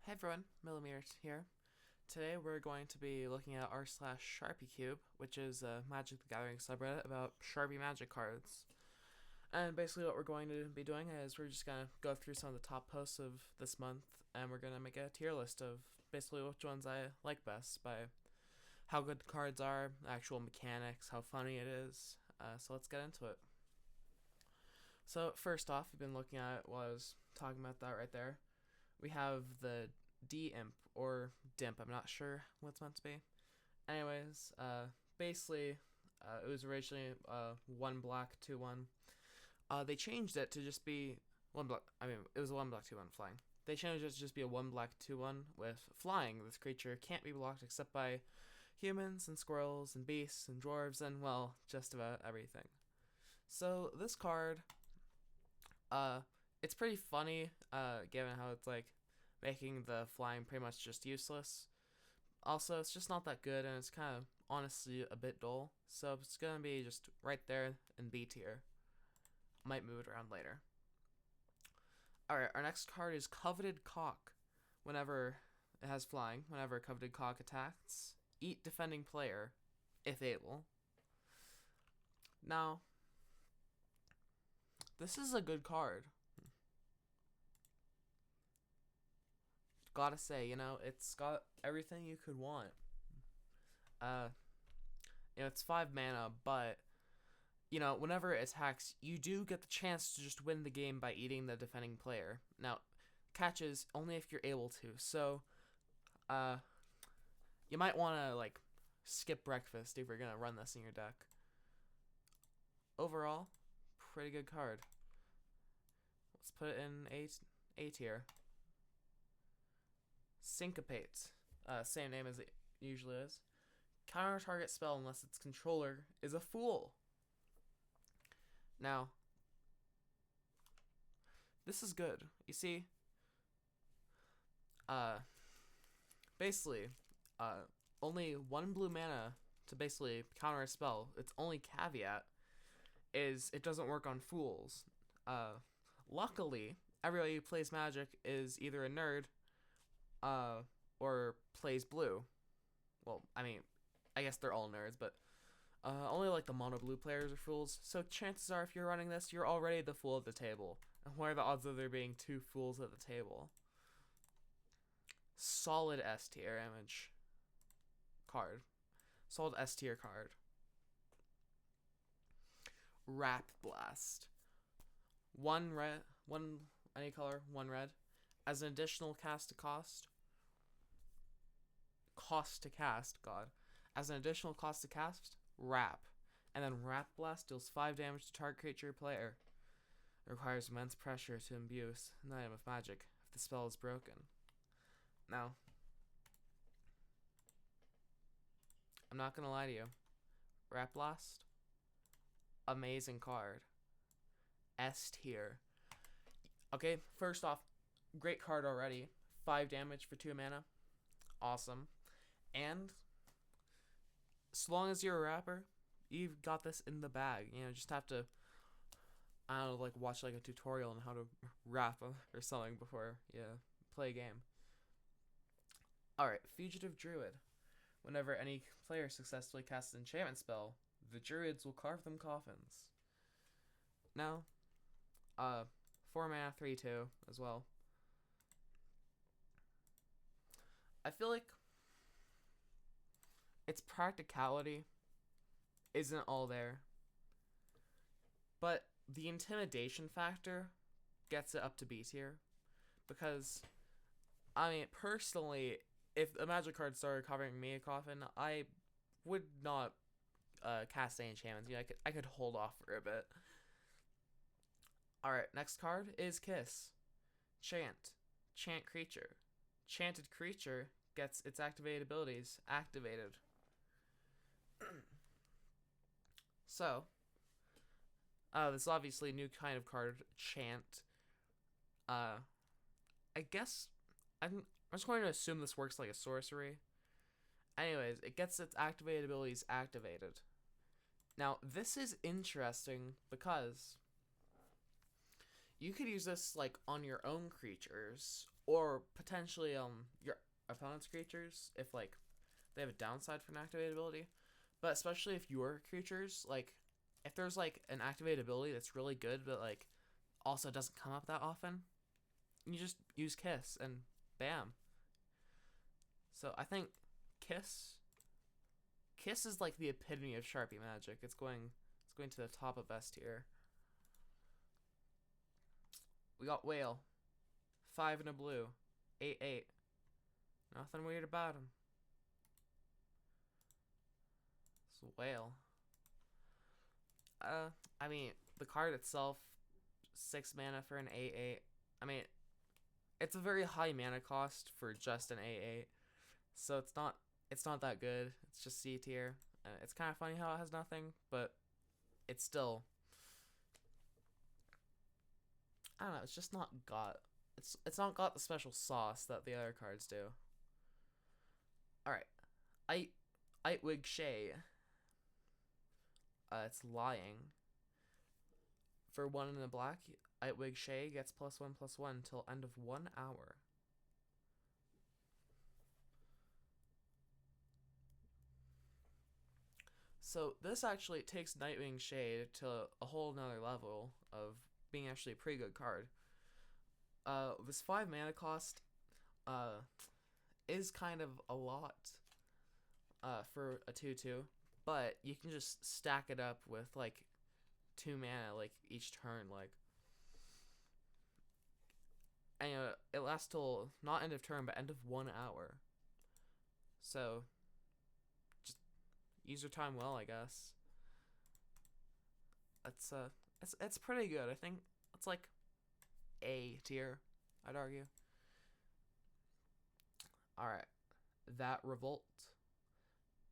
Hey everyone, Millimeters here. Today we're going to be looking at r/Sharpie Cube, which is a Magic the Gathering subreddit about Sharpie magic cards. And basically what we're going to be doing is we're just going to go through some of the top posts of this month, and we're going to make a tier list of basically which ones I like best by how good the cards are, actual mechanics, how funny it is. So let's get into it. So first off, we've been looking at what I was talking about that right there. We have the D-Imp, or Dimp, I'm not sure what it's meant to be. Anyways, basically, it was originally 1 black, 2/1. They changed it to just be 1 black, it was a 1 black, 2/1 flying. They changed it to just be a 1 black, 2/1 with flying. This creature can't be blocked except by humans and squirrels and beasts and dwarves and, well, just about everything. So, this card, it's pretty funny, given how it's like making the flying pretty much just useless. Also, it's just not that good, and it's kind of honestly a bit dull. So it's gonna be just right there in B tier. Might move it around later. Alright, our next card is Coveted Cock. Whenever it has flying, whenever Coveted Cock attacks, eat defending player, if able. Now, this is a good card. Gotta say, it's got everything you could want. Uh, it's 5 mana, but, whenever it attacks, you do get the chance to just win the game by eating the defending player. Now, catches only if you're able to, so, you might want to, skip breakfast if you're gonna run this in your deck. Overall, pretty good card. Let's put it in A tier. Syncopate. Same name as it usually is. Counter target spell unless its controller is a fool. Now, this is good. You see, basically, only 1 blue mana to basically counter a spell. Its only caveat is it doesn't work on fools. Luckily, everybody who plays Magic is either a nerd or plays blue. Well, I guess they're all nerds, but only the mono blue players are fools. So chances are, if you're running this, you're already the fool at the table. And what are the odds of there being 2 fools at the table? Solid S tier image card. Solid S tier card. Wrap Blast. 1 red, 1 any color, 1 red. As an additional cost to cast, God. As an additional cost to cast, Wrap. And then Wrap Blast deals 5 damage to target creature player. It requires immense pressure to imbue an item of magic if the spell is broken. Now, I'm not gonna lie to you. Wrap Blast, amazing card. S tier. Okay, first off, great card already. 5 damage for 2 mana. Awesome. And so long as you're a rapper, you've got this in the bag. Just have to, I don't know, watch a tutorial on how to rap or something before you play a game. Alright, Fugitive Druid. Whenever any player successfully casts an enchantment spell, the druids will carve them coffins. Now, 4 mana, 3/2 as well. I feel like its practicality isn't all there, but the intimidation factor gets it up to B tier, because, personally, if a magic card started covering me a coffin, I would not cast any enchantments. I could hold off for a bit. Alright, next card is Kiss. Chant creature. Chanted creature gets its activated abilities activated. So, this is obviously a new kind of card, Chant. I guess I'm just going to assume this works like a sorcery. Anyways, it gets its activated abilities activated. Now, this is interesting because you could use this like on your own creatures or potentially your opponent's creatures if like they have a downside for an activated ability. But especially if your creatures like if there's like an activated ability that's really good but like also doesn't come up that often, you just use Kiss and bam. So I think Kiss Kiss is like the epitome of Sharpie magic. It's going to the top of S tier. We got Whale. 5 and a blue. 8/8. Nothing weird about him. It's Whale. I mean, the card itself, 6 mana for an 8/8. I mean, it's a very high mana cost for just an 8/8. So it's not that good. It's just C tier. It's kind of funny how it has nothing, but it's still, I don't know, it's just not got it's not got the special sauce that the other cards do. Alright. Wig Shay. It's lying. For 1 in the black, Wig Shay gets +1/+1 till end of 1 hour. So this actually takes Nightwing Shade to a whole nother level of being actually a pretty good card. This 5 mana cost is kind of a lot for a 2/2, but you can just stack it up with like 2 mana like each turn, like, and it lasts till not end of turn but end of 1 hour. So just use your time well, I guess. It's pretty good. I think it's like A tier, I'd argue. Alright. That Revolt.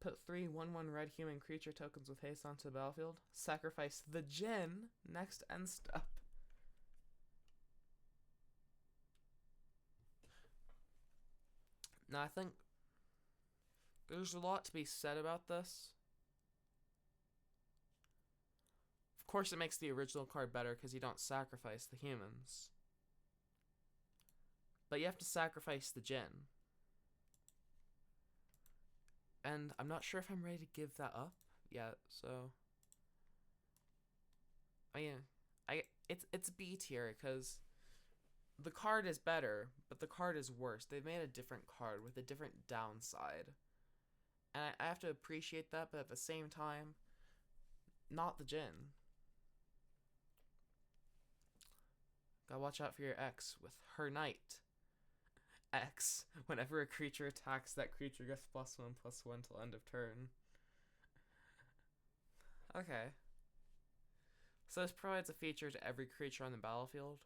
Put 3 1/1 red human creature tokens with haste onto the battlefield. Sacrifice the Djinn next end step. Now I think there's a lot to be said about this. Of course it makes the original card better because you don't sacrifice the humans. But you have to sacrifice the Djinn. And I'm not sure if I'm ready to give that up yet, so I mean, it's B tier because the card is better, but the card is worse. They've made a different card with a different downside. And I have to appreciate that, but at the same time, not the Djinn. Gotta watch out for your X with her Knight. X. Whenever a creature attacks, that creature gets +1/+1 till end of turn. Okay. So this provides a feature to every creature on the battlefield.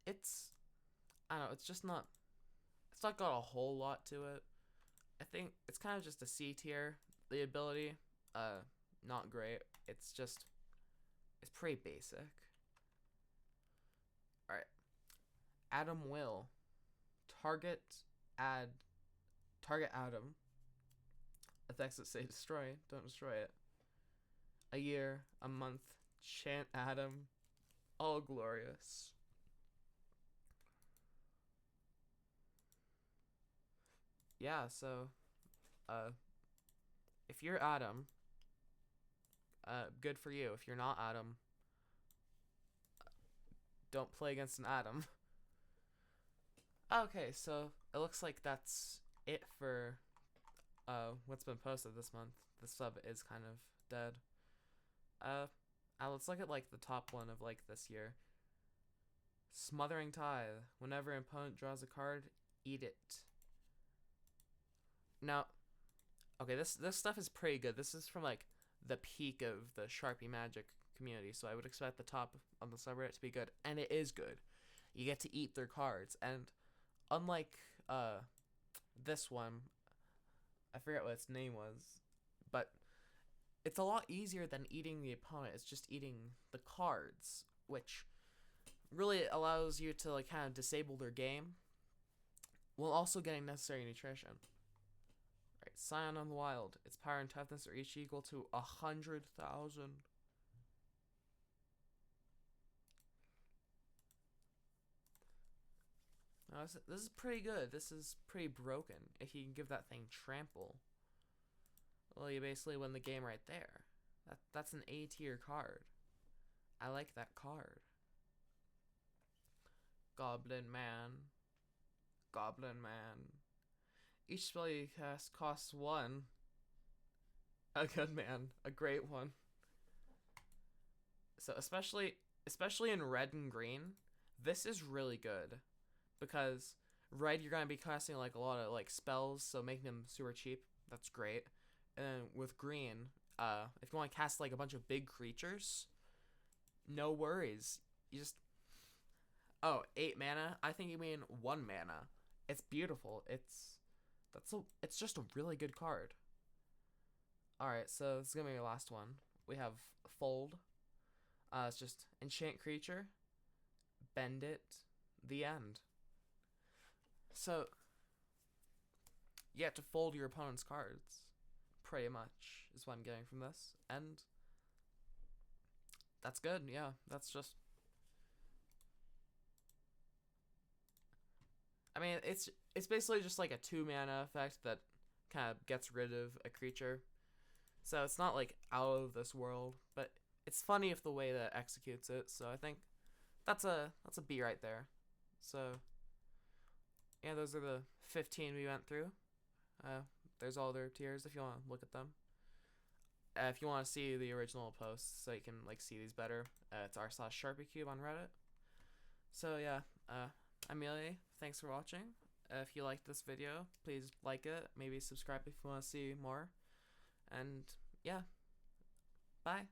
I don't know, it's not got a whole lot to it. I think it's kind of just a C tier. The ability, not great. It's pretty basic. Alright. Adam Will. Target Adam. Effects that say destroy, don't destroy it. A year, a month, chant Adam. All glorious. Yeah, so if you're Adam, good for you. If you're not Adam, don't play against an Adam. Okay, so it looks like that's it for what's been posted this month. The sub is kind of dead. Let's look at like the top one of like this year. Smothering Tithe. Whenever an opponent draws a card, eat it. Now, okay, this stuff is pretty good. This is from like the peak of the Sharpie Magic community, so I would expect the top on the subreddit to be good, and it is good. You get to eat their cards, and unlike this one, I forget what its name was, but it's a lot easier than eating the opponent. It's just eating the cards, which really allows you to like kind of disable their game while also getting necessary nutrition. Right. Scion on the Wild. Its power and toughness are each equal to 100,000. Now, this is pretty good. This is pretty broken. If you can give that thing trample, well, you basically win the game right there. That's an A tier card. I like that card. Goblin Man. Goblin Man. Each spell you cast costs 1. A good man. A great one. So especially in red and green, this is really good. Because red, you're going to be casting like a lot of like spells, so making them super cheap. That's great. And then with green, if you want to cast like a bunch of big creatures, no worries. You just... Oh, 8 mana? I think you mean 1 mana. It's beautiful. It's just a really good card. Alright, so this is going to be your last one. We have Fold. It's just enchant creature, bend it, the end. So, you have to fold your opponent's cards, pretty much, is what I'm getting from this. And that's good, yeah. That's just... I mean, it's basically just like a 2 mana effect that kind of gets rid of a creature. So it's not like out of this world, but it's funny if the way that executes it. So I think that's a B right there. So yeah, those are the 15 we went through. There's all their tiers if you want to look at them. If you want to see the original posts so you can like see these better, it's r/SharpieCube on Reddit. So yeah, Amelia, thanks for watching. If you liked this video, please like it. Maybe subscribe if you want to see more. And yeah, bye.